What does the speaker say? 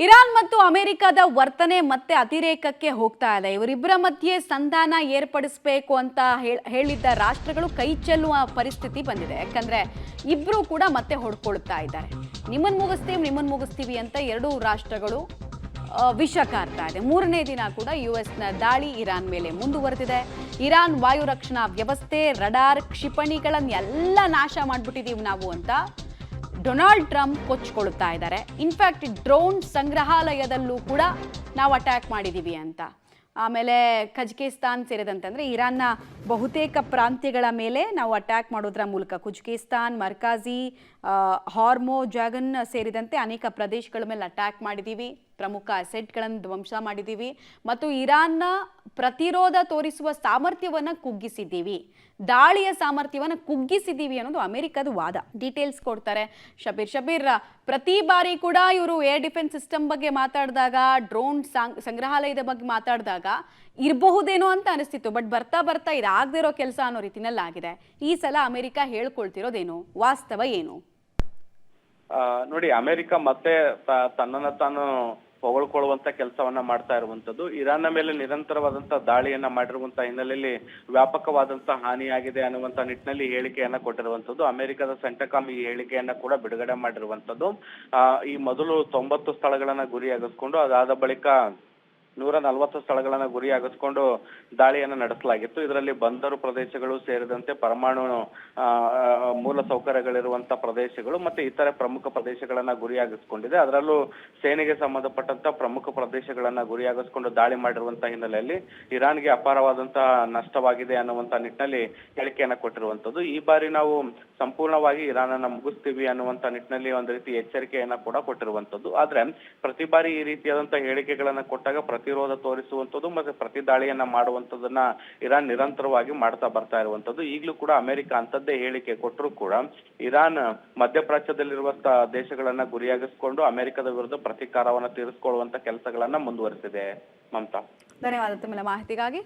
Iran ಮತ್ತು ಅಮೆರಿಕದ ವರ್ತನೆ ಮತ್ತೆ ಅತಿರೇಕಕ್ಕೆ ಹೋಗ್ತಾ ಇದೆ. ಇವರಿಬ್ಬರ ಮಧ್ಯೆ ಸಂಧಾನ ಏರ್ಪಡಿಸಬೇಕು ಅಂತ ಹೇಳಿದ್ದ ರಾಷ್ಟ್ರಗಳು ಕೈ ಚೆಲ್ಲುವ ಪರಿಸ್ಥಿತಿ ಬಂದಿದೆ. ಯಾಕಂದ್ರೆ ಇಬ್ರು ಕೂಡ ಮತ್ತೆ ಹೊಡ್ಕೊಳ್ತಾ ಇದ್ದಾರೆ. ನಿಮ್ಮನ್ನು ಮುಗಿಸ್ತೀವಿ ಅಂತ ಎರಡೂ ರಾಷ್ಟ್ರಗಳು ವಿಷ ಕಾರ್ತಾ ಇದೆ. ಮೂರನೇ ದಿನ ಕೂಡ ಯುಎಸ್ನ ದಾಳಿ ಇರಾನ್ ಮೇಲೆ ಮುಂದುವರೆದಿದೆ. ಇರಾನ್ ವಾಯು ರಕ್ಷಣಾ ವ್ಯವಸ್ಥೆ, ರಡಾರ್, ಕ್ಷಿಪಣಿಗಳನ್ನೆಲ್ಲ ನಾಶ ಮಾಡಿಬಿಟ್ಟಿದ್ದೀವಿ ನಾವು ಅಂತ ಡೊನಾಲ್ಡ್ ಟ್ರಂಪ್ ಕೊಚ್ಕೊಳ್ತಾ ಇದ್ದಾರೆ. ಇನ್ಫ್ಯಾಕ್ಟ್ ಡ್ರೋನ್ ಸಂಗ್ರಹಾಲಯದಲ್ಲೂ ಕೂಡ ನಾವು ಅಟ್ಯಾಕ್ ಮಾಡಿದ್ದೀವಿ ಅಂತ. ಆಮೇಲೆ ಕಜಕಿಸ್ತಾನ್ ಸೇರಿದಂತೆ ಇರಾನ್ನ ಬಹುತೇಕ ಪ್ರಾಂತ್ಯಗಳ ಮೇಲೆ ನಾವು ಅಟ್ಯಾಕ್ ಮಾಡೋದ್ರ ಮೂಲಕ ಕುಜ್ಕಿಸ್ತಾನ್, ಮರ್ಕಾಜಿ, ಹಾರ್ಮೋ ಜಾಗನ್ ಸೇರಿದಂತೆ ಅನೇಕ ಪ್ರದೇಶಗಳ ಮೇಲೆ ಅಟ್ಯಾಕ್ ಮಾಡಿದ್ದೀವಿ. ಪ್ರಮುಖ ಅಸೆಟ್ಗಳನ್ನು ಧ್ವಂಸ ಮಾಡಿದ್ದೀವಿ ಮತ್ತು ಇರಾನ್ನ ಪ್ರತಿರೋಧ ತೋರಿಸುವ ಸಾಮರ್ಥ್ಯವನ್ನು ಕುಗ್ಗಿಸಿದ್ದೀವಿ, ದಾಳಿಯ ಸಾಮರ್ಥ್ಯವನ್ನು ಕುಗ್ಗಿಸಿದ್ದೀವಿ ಅನ್ನೋದು ಅಮೆರಿಕದ ವಾದ. ಡೀಟೇಲ್ಸ್ ಕೊಡ್ತಾರೆ ಶಬೀರ್. ಪ್ರತಿ ಬಾರಿ ಕೂಡ ಇವರು ಏರ್ ಡಿಫೆನ್ಸ್ ಸಿಸ್ಟಮ್ ಬಗ್ಗೆ ಮಾತಾಡಿದಾಗ, ಡ್ರೋನ್ ಸಂಗ್ರಹಾಲಯದ ಬಗ್ಗೆ ಮಾತಾಡಿದಾಗ ಇರಬಹುದೇನೋ ಅಂತ ಅನಿಸ್ತಿತ್ತು. ಬಟ್ ಬರ್ತಾ ಬರ್ತಾ ಇದಾಗದೇ ಇರೋ ಕೆಲಸ ಅನ್ನೋ ರೀತಿನಲ್ಲಿ ಆಗಿದೆ. ಈ ಸಲ ಅಮೆರಿಕ ಹೇಳ್ಕೊಳ್ತಿರೋದೇನು, ವಾಸ್ತವ ಏನು? ನೋಡಿ, ಅಮೆರಿಕ ಮತ್ತೆ ತನ್ನನ್ನು ತಾನು ಹೊಗಳ್ಕೊಳ್ಳುವಂತ ಕೆಲಸವನ್ನ ಮಾಡ್ತಾ ಇರುವಂತದ್ದು. ಇರಾನ್ನ ಮೇಲೆ ನಿರಂತರವಾದಂತಹ ದಾಳಿಯನ್ನ ಮಾಡಿರುವಂತಹ ಹಿನ್ನೆಲೆಯಲ್ಲಿ ವ್ಯಾಪಕವಾದಂತಹ ಹಾನಿಯಾಗಿದೆ ಅನ್ನುವಂತ ನಿಟ್ಟಿನಲ್ಲಿ ಹೇಳಿಕೆಯನ್ನ ಕೊಟ್ಟಿರುವಂತದ್ದು. ಅಮೆರಿಕದ ಸೆಂಟಕಾಮ್ ಈ ಹೇಳಿಕೆಯನ್ನ ಕೂಡ ಬಿಡುಗಡೆ ಮಾಡಿರುವಂತದ್ದು. ಈ ಮೊದಲು 90 ಸ್ಥಳಗಳನ್ನ ಗುರಿಯಾಗಿಸ್ಕೊಂಡು ಅದಾದ ಬಳಿಕ 140 ಸ್ಥಳಗಳನ್ನ ಗುರಿಯಾಗಿಸ್ಕೊಂಡು ದಾಳಿಯನ್ನು ನಡೆಸಲಾಗಿತ್ತು. ಇದರಲ್ಲಿ ಬಂದರು ಪ್ರದೇಶಗಳು ಸೇರಿದಂತೆ ಪರಮಾಣು ಮೂಲ ಸೌಕರ್ಯಗಳಿರುವಂತಹ ಪ್ರದೇಶಗಳು ಮತ್ತೆ ಇತರೆ ಪ್ರಮುಖ ಪ್ರದೇಶಗಳನ್ನ ಗುರಿಯಾಗಿಸ್ಕೊಂಡಿದೆ. ಅದರಲ್ಲೂ ಸೇನೆಗೆ ಸಂಬಂಧಪಟ್ಟಂತ ಪ್ರಮುಖ ಪ್ರದೇಶಗಳನ್ನ ಗುರಿಯಾಗಿಸ್ಕೊಂಡು ದಾಳಿ ಮಾಡಿರುವಂತಹ ಹಿನ್ನೆಲೆಯಲ್ಲಿ ಇರಾನ್ಗೆ ಅಪಾರವಾದಂತಹ ನಷ್ಟವಾಗಿದೆ ಅನ್ನುವಂತ ನಿಟ್ಟಿನಲ್ಲಿ ಹೇಳಿಕೆಯನ್ನ ಕೊಟ್ಟಿರುವಂತದ್ದು. ಈ ಬಾರಿ ನಾವು ಸಂಪೂರ್ಣವಾಗಿ ಇರಾನ್ ಅನ್ನ ಮುಗಿಸ್ತೀವಿ ಅನ್ನುವಂತ ನಿಟ್ಟಿನಲ್ಲಿ ಒಂದು ರೀತಿ ಎಚ್ಚರಿಕೆಯನ್ನ ಕೂಡ ಕೊಟ್ಟಿರುವಂತದ್ದು. ಆದ್ರೆ ಪ್ರತಿ ಬಾರಿ ಈ ರೀತಿಯಾದಂತಹ ಹೇಳಿಕೆಗಳನ್ನ ಕೊಟ್ಟಾಗ ಪ್ರತಿರೋಧ ತೋರಿಸುವಂತದ್ದು ಮತ್ತೆ ಪ್ರತಿ ದಾಳಿಯನ್ನ ಮಾಡುವಂತದನ್ನ ಇರಾನ್ ನಿರಂತರವಾಗಿ ಮಾಡ್ತಾ ಬರ್ತಾ ಇರುವಂತದ್ದು. ಈಗಲೂ ಕೂಡ ಅಮೆರಿಕ ಅಂತದ್ದೇ ಹೇಳಿಕೆ ಕೊಟ್ಟರು ಕೂಡ ಇರಾನ್ ಮಧ್ಯಪ್ರಾಚ್ಯದಲ್ಲಿರುವ ದೇಶಗಳನ್ನ ಗುರಿಯಾಗಿಸ್ಕೊಂಡು ಅಮೆರಿಕದ ವಿರುದ್ಧ ಪ್ರತೀಕಾರವನ್ನ ತೀರಿಸಿಕೊಳ್ಳುವಂತ ಕೆಲಸಗಳನ್ನ ಮುಂದುವರೆಸಿದೆ. ಮಮತಾ, ಧನ್ಯವಾದ ತಮ್ಮ ಮಾಹಿತಿಗಾಗಿ.